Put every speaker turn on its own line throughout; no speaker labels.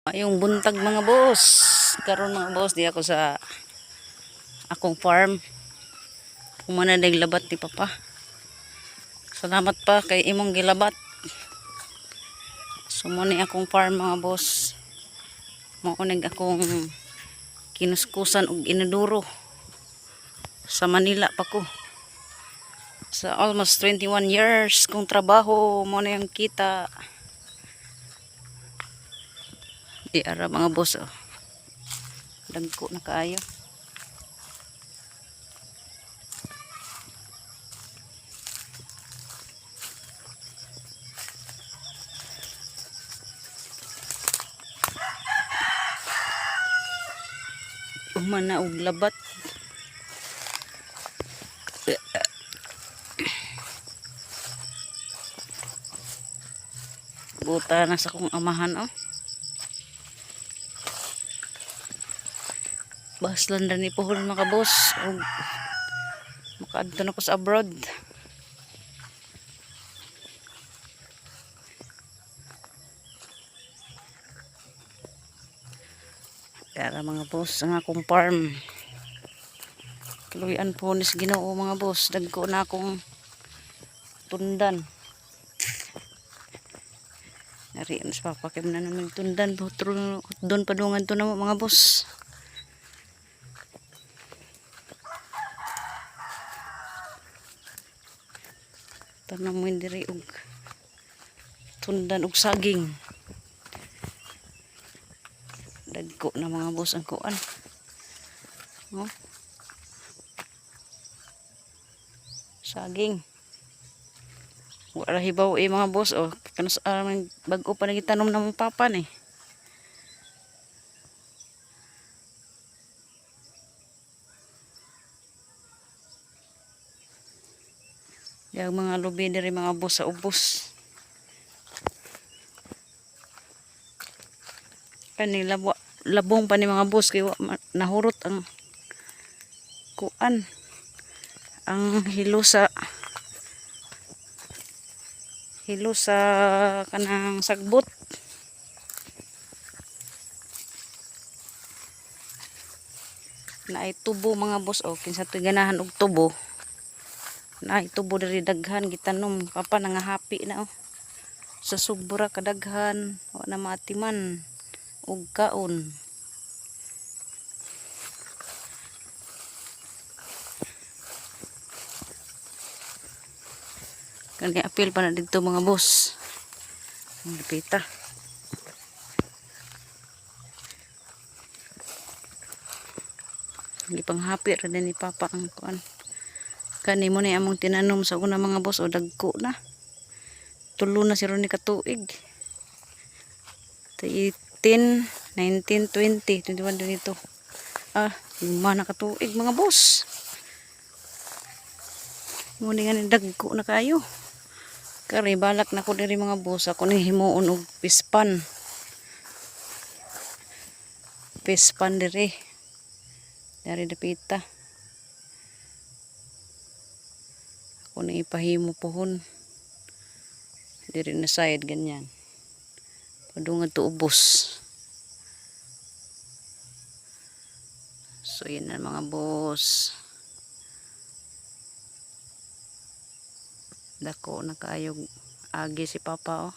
Ayong buntag mga boss. Karon mga boss, di ako sa akong farm. Kumana naglabat ni Papa. Salamat pa kay imong gilabat. Sumuni akong farm mga boss. Maunag akong kinuskusan og inaduro. Sa Manila pa ko. Sa almost 21 years kong trabaho, mo na yung kita. Di ara mga boss oh. Dagko na kaayo. Umana og labat. Buta na sa kong amahan oh. Baslan na ni puhol mga boss. Og makaadto na ko sa abroad. Kaya mga boss, ang akong farm. Kaluyan po nis Ginoo mga boss. Dagko na akong tundan. Nari mas papakim na naman tundan. Doon padungan to na mga boss. Tanam mo diri og tundan og saging. Dagko na mga boss ang kuan. No? Saging. Wala hibaw mga boss oh. Kanus bag-o pa nagitanom na mong papa ni. Yang mga lubi diri mga boss sa ubos. Kani labong pa ni mga boss kay nahurot ang kuan. Ang hilo sa kanang sagbot. Naay tubo mga boss o kinsa to ganahan og tubo. Naay tubo diri daghan gitanom papa nangahapi na oh. Sa subra kadaghan wa na matiman og kaon. Kani apil pa na dito mga boss. Ang pita. Gipanghapi ra din ni papa ang kuan. Kani mo ni among tinanom sa una mga boss o dagko na. Tulo na si Ronnie katuig. 18, 19, 20, 21 dito. Lima na katuig mga boss. Muni nga ni dagko na kayo. Kari balak na ko diri mga boss ako ni himuon og pispan. Pispan diri. Dari dapita. Ako ni ipahimo pohon. Diri na side ganyan. Padungad to ubos. So yun na mga boss. Dako na kaayog agi si papa oh.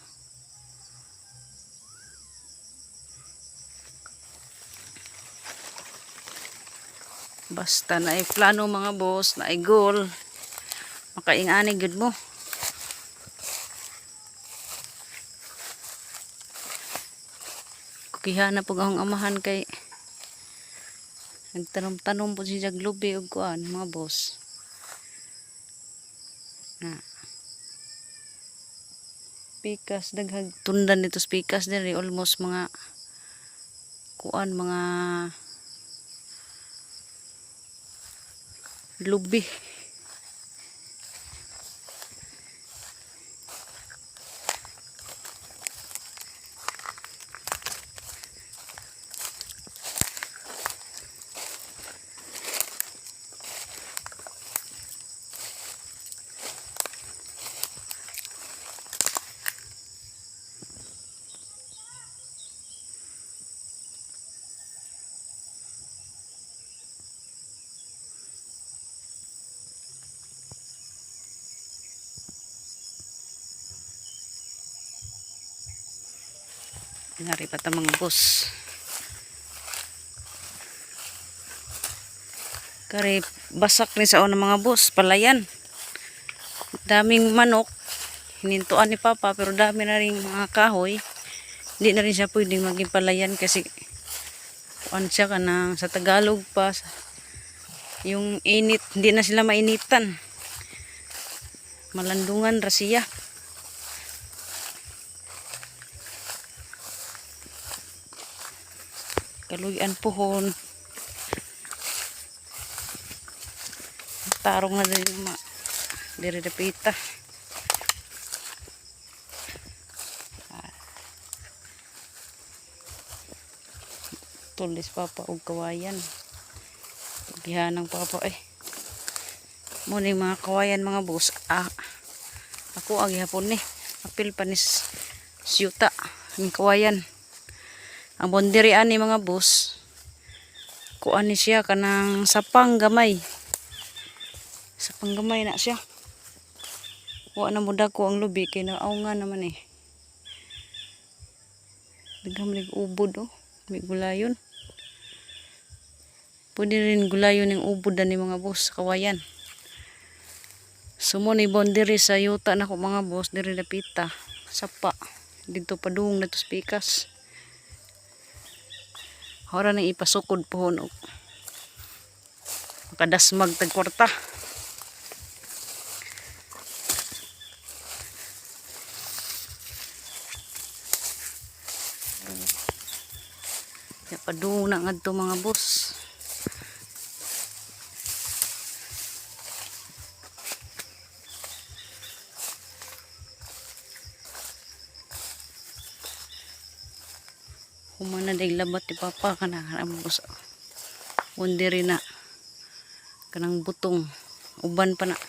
Basta na ay plano mga boss, na ay goal. Makaingani gud mo. Kukiha na po akong amahan kay nagtanom-tanom po siya glubi og kuan mga boss. Pikas daghag tundan dito pikas diri almost mga kuan mga lubi. Nari pa ta mga boss. Kari basak ni sa una mga boss, palayan. Daming manok. Hinintuan ni Papa pero dami na rin mga kahoy. Hindi na rin siya pwedeng maging palayan kasi kuan siya kanang sa Tagalog pa. Yung init, hindi na sila mainitan. Malandungan ra siya. Kaluyan pohon. Tarong na din yung diri dapita. Tulis Papa og kawayan. Gihanang Papa muna yung mga kawayan mga boss. Ako ang hapon ni apil pa ni siyuta ng kawayan. Ang bondiri ani mga boss, kuan ni siya kanang sapang gamay. Sapang gamay na siya. Wa na muda ko ang lubi kay naaungan naman Daghang mig ubod may gulayon. Pwede rin gulayon ng ubod ni mga boss kawayan. Sumo ni bondiri sa yuta na ko mga boss diri dapita. Sapa dito padung nato pikas. Hora nang ipasukod pohon makadasmag tag kwarta. Ya padung na ngadto mga boss. Humana day labat ni Papa kanang boss. Bondiri na kanang butong uban pa na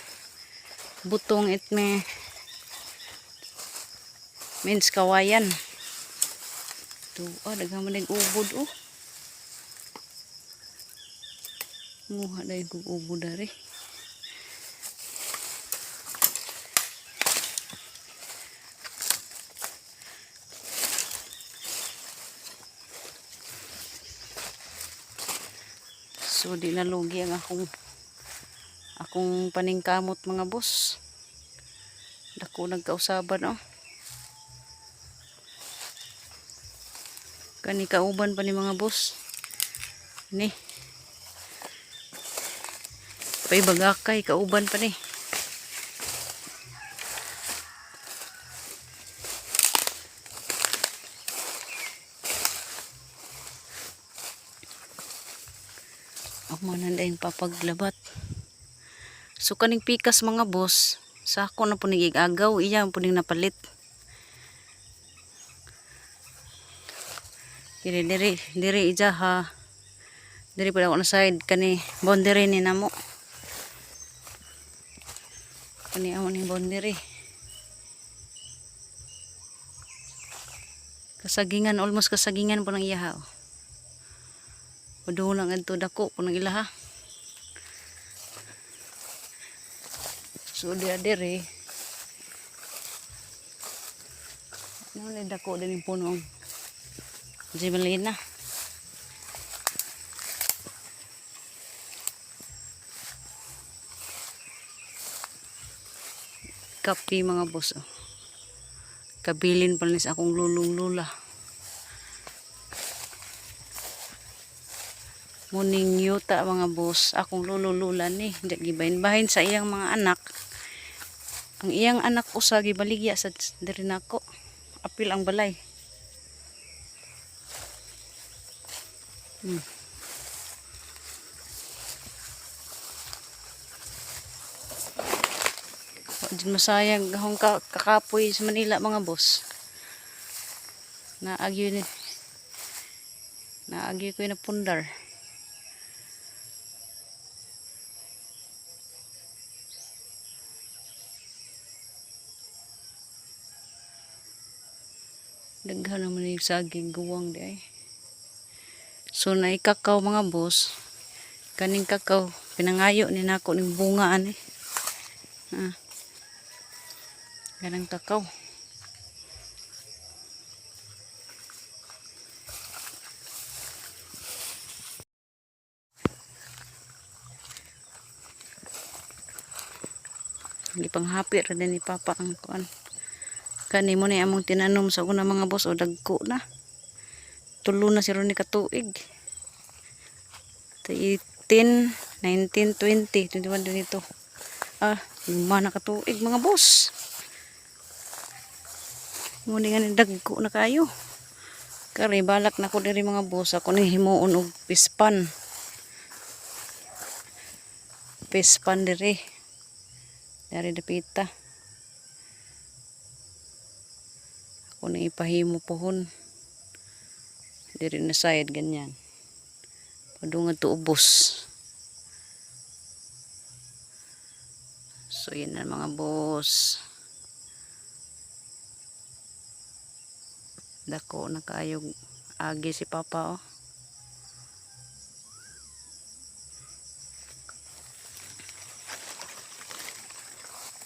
butong means kawayan to daghang man ubod muha day kog ubod dari. So di na lugi ang akong paningkamot mga boss. Dako nagkausaban Kani kauban pa ni mga boss. Ni. Pay bagakay kauban pa ni. Ako man na papaglabat. So kaning pikas mga boss, sa ako na po nagigagaw, iya po ning napalit. Diri ija ha. Diri pa ako na side kani boundary ni namo. Kani amo ni boundary. Kasagingan, almost kasagingan po ng iyaha. Padung lang adto dako po ng ilaha. So diri nang dako din punong Jimelina. Kapi mga boss kabilin pa nis akong lulong lula. Muning yuta mga boss akong lulong lula ni gibahin-bahin sa iyang mga anak. Ang iyang anak usa gibaligya sa diri nako. Apil ang balay. Di masayang gahong kakapoy sa Manila mga boss. Naagyo ko na pundar. Daghan naman yung saging guwang di So naikakaw mga boss. Kaning kakaw pinangayo ni nako ning bunga ani. Ganang kakaw. Gipanghapi ra din ni Papa ang kuan. Kani mo ni among tinanom sa una mga boss o dagko na. Tulo na si Ronnie katuig. 18, 19, 20, 21 dito. Lima na katuig mga boss. Muni nga ni dagko na kayo. Kari balak na ko diri mga boss ako ni himuon og pispan. Pispan diri. Dari dapita. Ako na ipahimo pohon. Diri na side ganyan. Padungad to ubos. So yun na mga boss. Dako na kayog agi si Papa oh.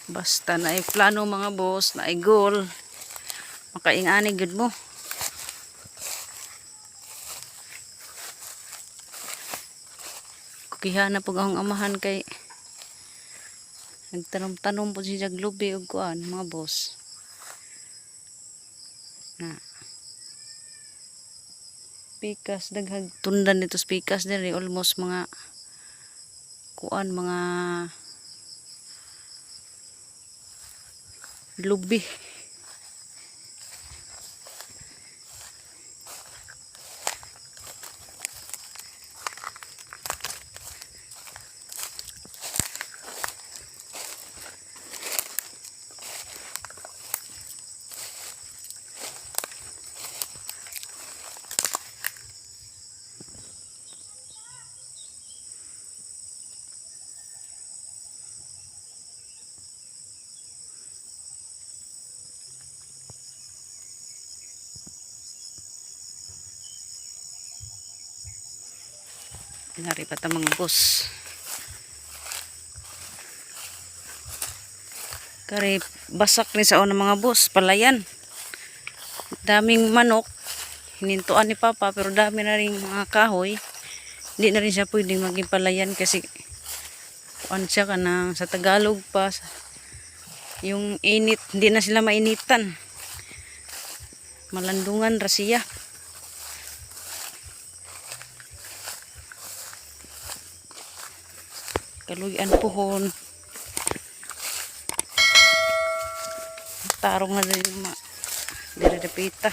Basta na plano mga boss, na goal. Makaingani gud mo. Kukiha na pag akong amahan kay nagtanom-tanom po siya glubi og kuan mga boss. Na pikas daghag tundan nito pikas diri almost mga kuan mga lubi. Ngari pa ta mga boss. Kari basak ni sa una mga boss, palayan. Daming manok. Hinintuan ni Papa pero dami na rin mga kahoy. Hindi na rin siya pwedeng maging palayan kasi kuan siya kana sa Tagalog pa. Yung init, hindi na sila mainitan. Malandungan ra siya. Kaluyan pohon. Tarong na din yung diri dapita.